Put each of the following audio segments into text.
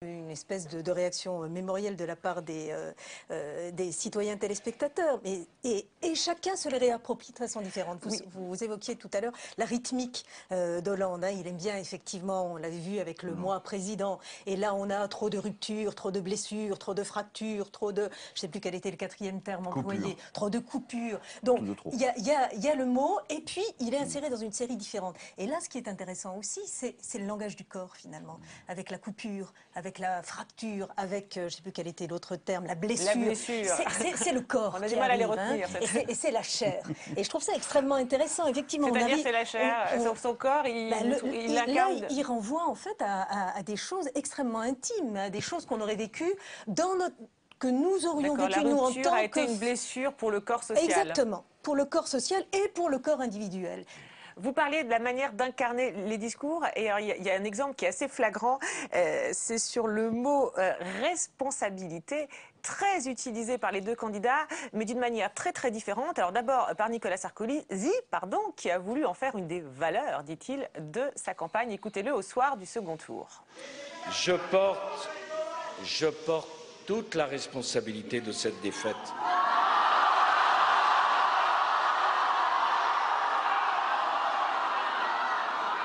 Une espèce de réaction mémorielle de la part des citoyens téléspectateurs. Et chacun se les réapproprie de façon différente. Vous évoquiez tout à l'heure la rythmique d'Hollande. Hein. Il aime bien, effectivement, on l'avait vu avec le mois président. Et là, on a trop de ruptures, trop de blessures, trop de fractures, trop de... Je ne sais plus quel était le quatrième terme employé. Trop de coupures. Donc, il y a le mot, et puis il est inséré dans une série différente. Et là, ce qui est intéressant aussi, c'est le langage du corps, finalement. Avec la coupure, avec la fracture, avec, je ne sais plus quel était l'autre terme, la blessure. La blessure. C'est le corps. On a du mal à les retenir. Hein, et c'est la chair. Et je trouve ça extrêmement intéressant. Effectivement, c'est-à-dire c'est la chair, son corps, il incarne... Là, il renvoie en fait à des choses extrêmement intimes, à des choses qu'on aurait vécues dans notre... que nous aurions vécu, nous, en tant que... La rupture a été une blessure pour le corps social. Exactement, pour le corps social et pour le corps individuel. Vous parliez de la manière d'incarner les discours, et il y a un exemple qui est assez flagrant, c'est sur le mot responsabilité, très utilisé par les deux candidats, mais d'une manière très très différente. Alors d'abord par Nicolas Sarkozy, qui a voulu en faire une des valeurs, dit-il, de sa campagne. Écoutez-le au soir du second tour. Je porte toute la responsabilité de cette défaite.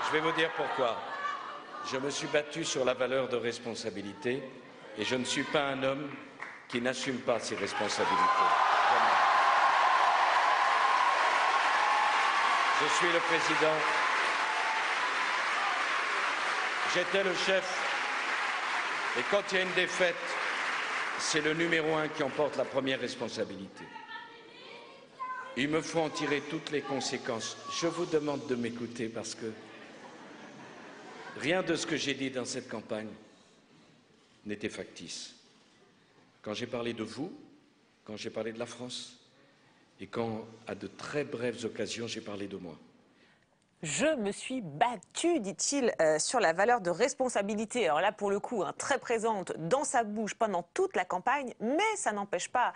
Je vais vous dire pourquoi. Je me suis battu sur la valeur de responsabilité et je ne suis pas un homme qui n'assume pas ses responsabilités. Jamais. Je suis le président. J'étais le chef. Et quand il y a une défaite, c'est le numéro 1 qui en porte la première responsabilité. Il me faut en tirer toutes les conséquences. Je vous demande de m'écouter parce que rien de ce que j'ai dit dans cette campagne n'était factice. Quand j'ai parlé de vous, quand j'ai parlé de la France, et quand, à de très brèves occasions, j'ai parlé de moi. Je me suis battu, dit-il, sur la valeur de responsabilité. Alors là, pour le coup, très présente dans sa bouche pendant toute la campagne, mais ça n'empêche pas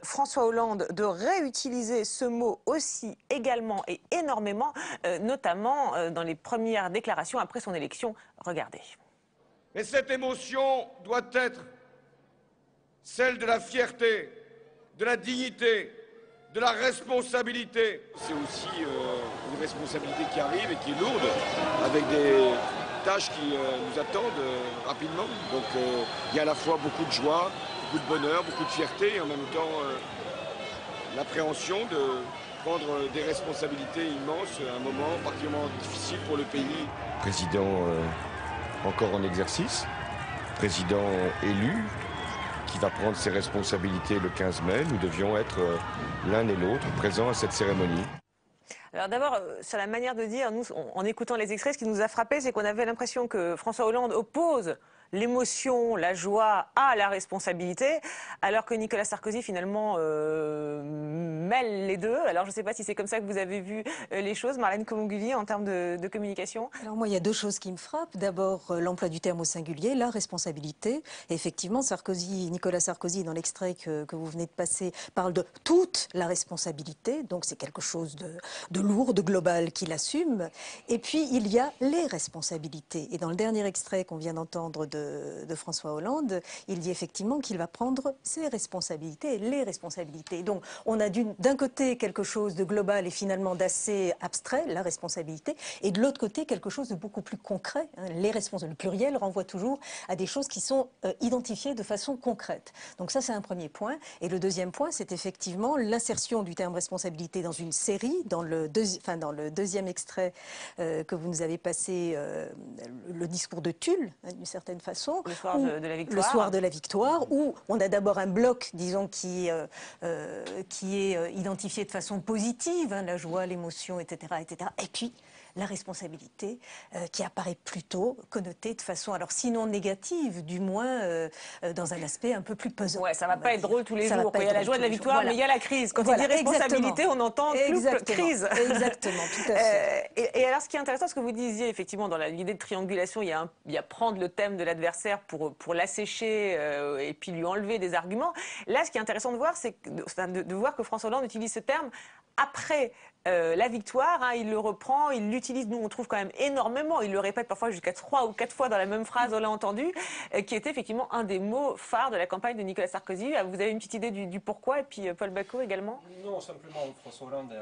François Hollande de réutiliser ce mot aussi également et énormément, notamment dans les premières déclarations après son élection. Regardez. Mais cette émotion doit être celle de la fierté, de la dignité, de la responsabilité. C'est aussi une responsabilité qui arrive et qui est lourde, avec des tâches qui nous attendent rapidement. Donc il y a à la fois beaucoup de joie, beaucoup de bonheur, beaucoup de fierté et en même temps l'appréhension de prendre des responsabilités immenses à un moment particulièrement difficile pour le pays. Président encore en exercice, président élu, qui va prendre ses responsabilités le 15 mai. Nous devions être l'un et l'autre présents à cette cérémonie. Alors d'abord, sur la manière de dire, nous, en écoutant les extraits, ce qui nous a frappé, c'est qu'on avait l'impression que François Hollande oppose l'émotion, la joie à la responsabilité, alors que Nicolas Sarkozy, finalement, mêle les deux. Alors, je ne sais pas si c'est comme ça que vous avez vu les choses, Marlène Comonguli, en termes de communication. Alors moi, il y a deux choses qui me frappent. D'abord, l'emploi du terme au singulier, la responsabilité. Et effectivement, Nicolas Sarkozy, dans l'extrait que vous venez de passer, parle de toute la responsabilité. Donc, c'est quelque chose de lourd, de global qu'il assume. Et puis, il y a les responsabilités. Et dans le dernier extrait qu'on vient d'entendre de François Hollande, il dit effectivement qu'il va prendre ses responsabilités et les responsabilités. Donc on a d'un côté quelque chose de global et finalement d'assez abstrait, la responsabilité, et de l'autre côté quelque chose de beaucoup plus concret. Hein. Le pluriel renvoie toujours à des choses qui sont identifiées de façon concrète. Donc ça c'est un premier point. Et le deuxième point, c'est effectivement l'insertion du terme responsabilité dans une série, dans le deuxième extrait que vous nous avez passé, le discours de Tulle, hein, d'une certaine façon, le soir de la victoire. Le soir de la victoire, où on a d'abord un bloc, disons, qui est identifié de façon positive, hein, la joie, l'émotion, etc., etc. Et puis la responsabilité qui apparaît plutôt connotée de façon, alors sinon négative, du moins dans un aspect un peu plus pesant. Ouais, ça va pas être drôle tous les jours. Il y a la joie de la victoire, mais il y a la crise. Quand il dit responsabilité, on entend crise. Exactement, tout à fait. Et alors, ce qui est intéressant, ce que vous disiez, effectivement, dans l'idée de triangulation, il y a prendre le thème de l'adversaire pour l'assécher et puis lui enlever des arguments. Là, ce qui est intéressant de voir, c'est de voir que François Hollande utilise ce terme après la victoire. Hein, il le reprend, il l'utilise, nous on trouve quand même énormément, il le répète parfois jusqu'à 3 ou 4 fois dans la même phrase, on l'a entendu, qui était effectivement un des mots phares de la campagne de Nicolas Sarkozy. Vous avez une petite idée du pourquoi? Et puis Paul Bacot également? Non, simplement François Hollande,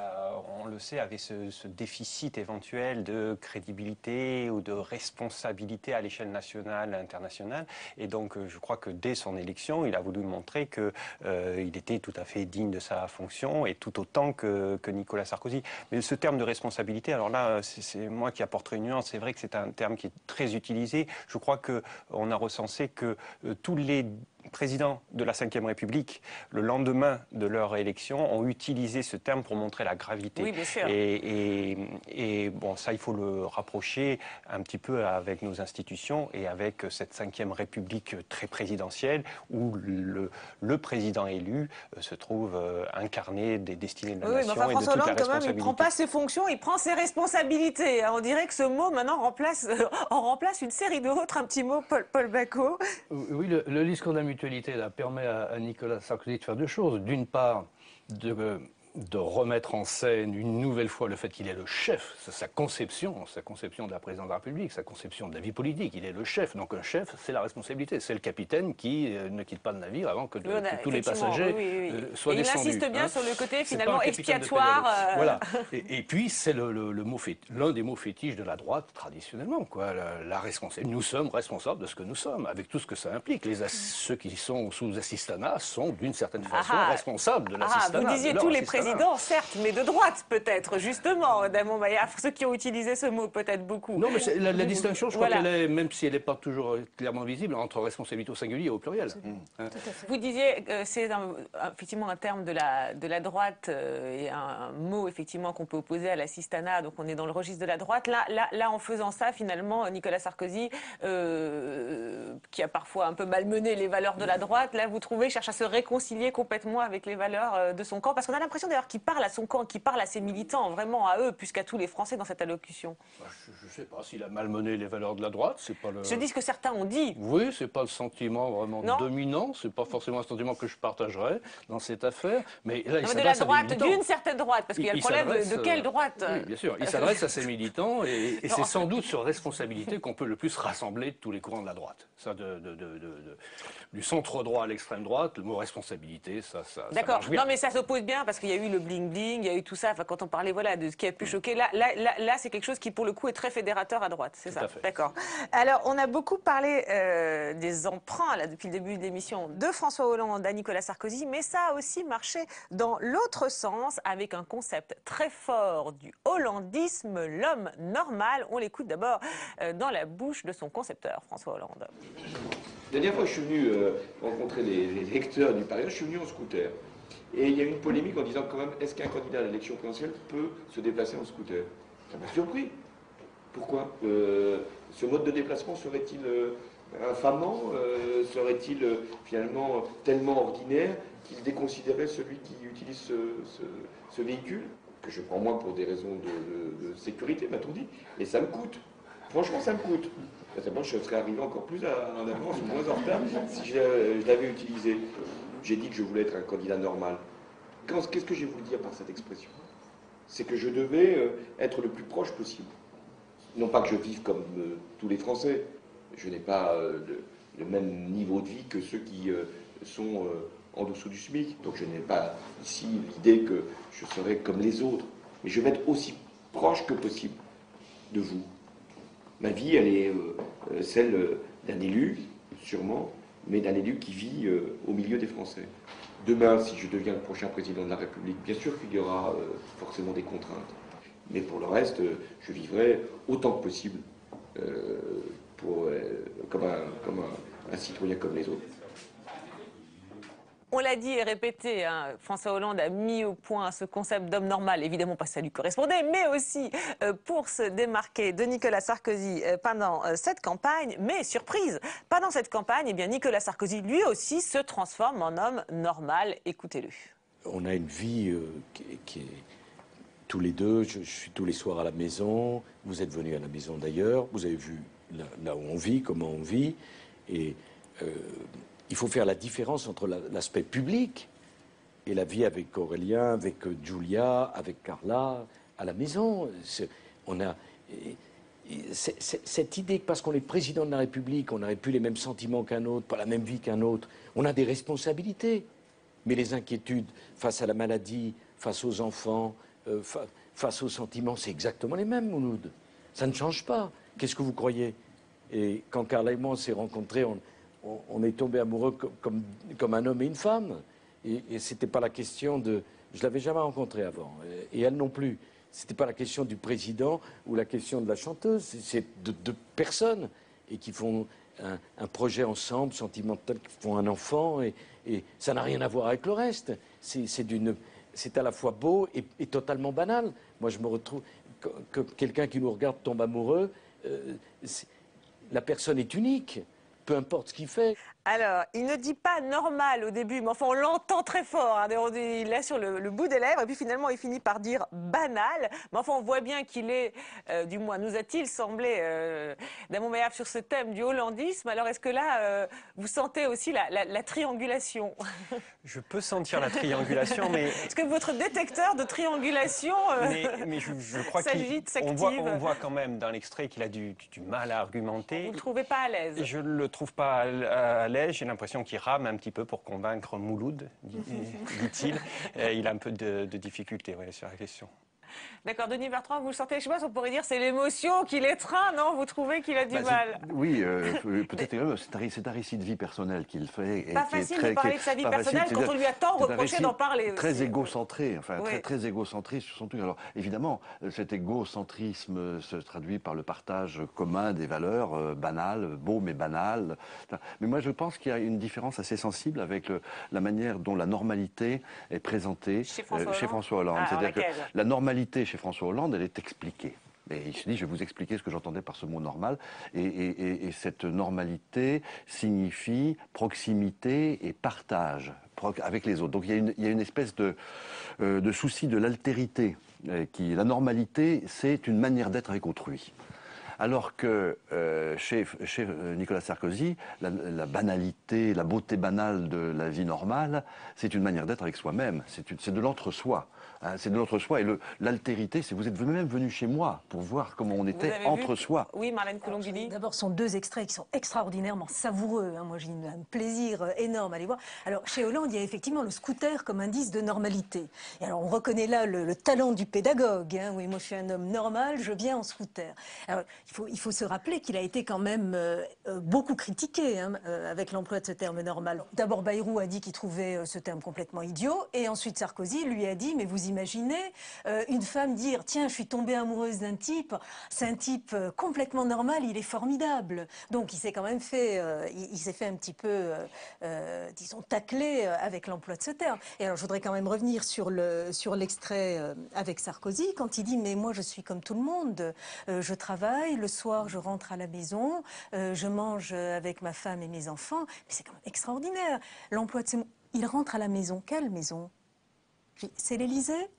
on le sait, avait ce déficit éventuel de crédibilité ou de responsabilité à l'échelle nationale, internationale. Et donc je crois que dès son élection, il a voulu montrer qu'il était tout à fait digne de sa fonction et tout autant que Nicolas Sarkozy. Mais ce terme de responsabilité, alors là, c'est moi qui apporterai une nuance. C'est vrai que c'est un terme qui est très utilisé. Je crois qu'on a recensé que tous les présidents de la Ve République, le lendemain de leur élection, ont utilisé ce terme pour montrer la gravité. Oui, bien sûr. Et bon, ça, il faut le rapprocher un petit peu avec nos institutions et avec cette Ve République très présidentielle où le président élu se trouve incarné des destinées de la nation mais enfin, et de François toute la Hollande, quand même, il ne responsabilité. prend pas ses fonctions, il prend ses responsabilités. On dirait que ce mot, maintenant, en remplace une série d'autres. Un petit mot, Paul Bacot. Oui, le discours de la mutualité là, permet à Nicolas Sarkozy de faire deux choses. D'une part, de remettre en scène une nouvelle fois le fait qu'il est le chef, sa conception de la présidence de la République, sa conception de la vie politique. Il est le chef, donc un chef, c'est la responsabilité. C'est le capitaine qui ne quitte pas le navire avant que tous les passagers soient descendus. Il insiste bien sur le côté finalement C'est pas un capitaine de expiatoire. pédalo. Voilà. Et puis c'est l'un des mots fétiches de la droite traditionnellement, quoi. La responsabilité. Nous sommes responsables de ce que nous sommes, avec tout ce que ça implique. Ceux qui sont sous assistanat sont d'une certaine façon responsables de l'assistanat. Vous disiez tous les présidents, certes, mais de droite peut-être, justement, Damon Maillard, ceux qui ont utilisé ce mot peut-être beaucoup. Non, mais la distinction, je crois qu'elle est, même si elle n'est pas toujours clairement visible, entre responsabilité au singulier et au pluriel. Vous disiez que c'est effectivement un terme de la droite et un mot effectivement qu'on peut opposer à l'assistanat, donc on est dans le registre de la droite. Là, en faisant ça, finalement, Nicolas Sarkozy, qui a parfois un peu malmené les valeurs de la droite, là, vous trouvez, cherche à se réconcilier complètement avec les valeurs de son camp, parce qu'on a l'impression d'ailleurs qu'il parle à son camp, qu'il parle à ses militants, vraiment à eux, plus qu'à tous les Français dans cette allocution. Je ne sais pas s'il a malmené les valeurs de la droite, c'est pas le... Je dis ce que certains ont dit. Oui, c'est pas le sentiment vraiment dominant, c'est pas forcément un sentiment que je partagerais dans cette affaire, mais là il s'adresse à des militants. D'une certaine droite, parce qu'il y a le problème de quelle droite. Oui, bien sûr, il s'adresse à ses militants et c'est sans doute sur responsabilité qu'on peut le plus rassembler de tous les courants de la droite. Ça, du centre-droit à l'extrême droite, le mot responsabilité, ça D'accord, marche bien. non mais ça s'oppose bien parce qu'il y a eu le bling-bling, il y a eu tout ça, enfin, quand on parlait de ce qui a pu choquer, là c'est quelque chose qui pour le coup est très fédérateur à droite, c'est ça? D'accord. Alors on a beaucoup parlé des emprunts là, depuis le début de l'émission de François Hollande à Nicolas Sarkozy, mais ça a aussi marché dans l'autre sens avec un concept très fort du hollandisme, l'homme normal. On l'écoute d'abord dans la bouche de son concepteur, François Hollande. La dernière fois que je suis venu rencontrer les lecteurs du Parisien, je suis venu en scooter. Et il y a eu une polémique en disant quand même, est-ce qu'un candidat à l'élection présidentielle peut se déplacer en scooter? Ça m'a surpris. Pourquoi? Ce mode de déplacement serait-il infamant? Serait-il finalement tellement ordinaire qu'il déconsidérait celui qui utilise ce véhicule? Que je prends moi pour des raisons de sécurité, m'a-t-on dit. Mais ça me coûte. Franchement, ça me coûte. Moi, je serais arrivé encore plus en avance ou moins en retard si je l'avais utilisé. J'ai dit que je voulais être un candidat normal. Qu'est-ce que j'ai voulu dire par cette expression? C'est que je devais être le plus proche possible. Non pas que je vive comme tous les Français. Je n'ai pas le même niveau de vie que ceux qui sont en dessous du SMIC. Donc je n'ai pas ici l'idée que je serai comme les autres. Mais je vais être aussi proche que possible de vous. Ma vie, elle est celle d'un élu, sûrement, mais d'un élu qui vit au milieu des Français. Demain, si je deviens le prochain président de la République, bien sûr qu'il y aura forcément des contraintes. Mais pour le reste, je vivrai autant que possible comme un citoyen comme les autres. On l'a dit et répété, hein, François Hollande a mis au point ce concept d'homme normal, évidemment parce que ça lui correspondait, mais aussi pour se démarquer de Nicolas Sarkozy pendant cette campagne. Mais surprise, pendant cette campagne, eh bien, Nicolas Sarkozy lui aussi se transforme en homme normal. Écoutez-le. On a une vie qui est tous les deux. Je suis tous les soirs à la maison. Vous êtes venus à la maison d'ailleurs. Vous avez vu là où on vit, comment on vit. Et il faut faire la différence entre l'aspect public et la vie avec Aurélien, avec Julia, avec Carla, à la maison. On a cette idée que parce qu'on est président de la République, on n'aurait plus les mêmes sentiments qu'un autre, pas la même vie qu'un autre. On a des responsabilités. Mais les inquiétudes face à la maladie, face aux enfants, face aux sentiments, c'est exactement les mêmes, Mouloud. Ça ne change pas. Qu'est-ce que vous croyez? Et quand Carla et moi on s'est rencontrés, on est tombés amoureux comme un homme et une femme. Et ce n'était pas la question de... Je ne l'avais jamais rencontrée avant, et elle non plus. Ce n'était pas la question du président ou la question de la chanteuse, c'est de personnes et qui font un projet ensemble, sentimental, qui font un enfant, et ça n'a rien à voir avec le reste. C'est à la fois beau et totalement banal. Moi, je me retrouve... Que quelqu'un qui nous regarde tombe amoureux, la personne est unique, peu importe ce qu'il fait. Alors, il ne dit pas normal au début, mais enfin on l'entend très fort, hein. Il est sur le bout des lèvres, et puis finalement il finit par dire banal. Mais enfin on voit bien qu'il est, du moins nous a-t-il semblé, d'un bon meilleur sur ce thème du hollandisme. Alors est-ce que là, vous sentez aussi la triangulation? Je peux sentir la triangulation, mais... Est-ce que votre détecteur de triangulation mais je crois s'agite, s'active? on voit quand même dans l'extrait qu'il a du mal à argumenter. Vous ne le trouvez pas à l'aise? Je ne le trouve pas à l'aise. J'ai l'impression qu'il rame un petit peu pour convaincre Mouloud, dit-il. Il a un peu de difficulté sur la question. D'accord, Denis Bertrand, vous le sentez? Je sais pas, on pourrait dire c'est l'émotion qui l'étreint, non? Vous trouvez qu'il a du mal? Oui, peut-être c'est un récit de vie personnelle qu'il fait. Pas facile de parler de sa vie personnelle quand on lui a tant reproché d'en parler aussi. Très égocentré, enfin oui. très égocentré sur son truc. Alors évidemment, cet égocentrisme se traduit par le partage commun des valeurs banales, beau mais banales. Mais moi je pense qu'il y a une différence assez sensible avec la manière dont la normalité est présentée chez François Hollande. C'est-à-dire que la normalité chez François Hollande, elle est expliquée. Et il se dit, je vais vous expliquer ce que j'entendais par ce mot normal. Et cette normalité signifie proximité et partage avec les autres. Donc il y a une espèce de souci de l'altérité. La normalité, c'est une manière d'être avec autrui. Alors que chez Nicolas Sarkozy, la banalité, la beauté banale de la vie normale, c'est une manière d'être avec soi-même. C'est de l'entre-soi. Hein, c'est de l'entre-soi. Et l'altérité, c'est vous êtes même venu chez moi pour voir comment on était entre soi. Oui, Marlène Colombini. D'abord, ce sont deux extraits qui sont extraordinairement savoureux. Hein. Moi, j'ai un plaisir énorme à les voir. Alors, chez Hollande, il y a effectivement le scooter comme indice de normalité. Et alors, on reconnaît là le talent du pédagogue. Hein. Oui, moi, je suis un homme normal, je viens en scooter. Alors, il faut se rappeler qu'il a été quand même beaucoup critiqué avec l'emploi de ce terme normal. D'abord, Bayrou a dit qu'il trouvait ce terme complètement idiot. Et ensuite, Sarkozy lui a dit, mais vous imaginez une femme dire, tiens, je suis tombée amoureuse d'un type, c'est un type complètement normal, il est formidable. Donc, il s'est quand même fait, il s'est fait un petit peu, disons, tacler avec l'emploi de ce terme. Et alors, je voudrais quand même revenir sur l'extrait avec Sarkozy, quand il dit, mais moi, je suis comme tout le monde, je travaille, le soir, je rentre à la maison, je mange avec ma femme et mes enfants. Mais c'est quand même extraordinaire. L'emploi de ces mots. Il rentre à la maison. Quelle maison? C'est l'Élysée?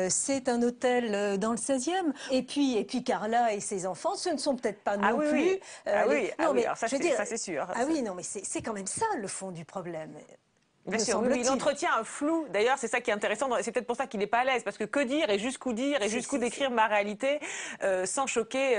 C'est un hôtel dans le 16e. Et puis Carla et ses enfants, ce ne sont peut-être pas non plus... Oui. Alors ça, dire, ça c'est sûr. Ah oui, non, mais c'est quand même ça le fond du problème. Bien sûr, oui, il entretient un flou. D'ailleurs, c'est ça qui est intéressant. C'est peut-être pour ça qu'il n'est pas à l'aise, parce que dire et jusqu'où décrire ma réalité sans choquer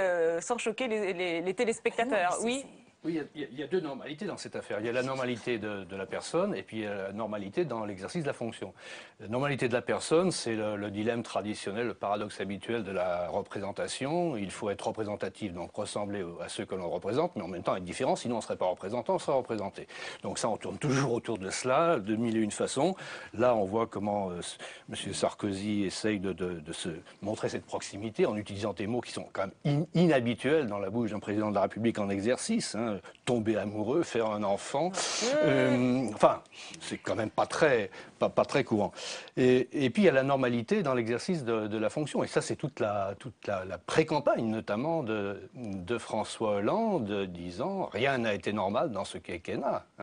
les téléspectateurs. Ah non, oui. Oui, il y a deux normalités dans cette affaire. Il y a la normalité de la personne et puis il y a la normalité dans l'exercice de la fonction. La normalité de la personne, c'est le dilemme traditionnel, le paradoxe habituel de la représentation. Il faut être représentatif, donc ressembler à ceux que l'on représente, mais en même temps être différent, sinon on ne serait pas représentant, on serait représenté. Donc ça, on tourne toujours autour de cela, de mille et une façons. Là, on voit comment M. Sarkozy essaye de se montrer cette proximité en utilisant des mots qui sont quand même inhabituels dans la bouche d'un président de la République en exercice. Hein. Tomber amoureux, faire un enfant, enfin, c'est quand même pas très courant. Et puis il y a la normalité dans l'exercice de la fonction. Et ça, c'est toute la pré-campagne, notamment de François Hollande, disant rien n'a été normal dans ce quinquennat.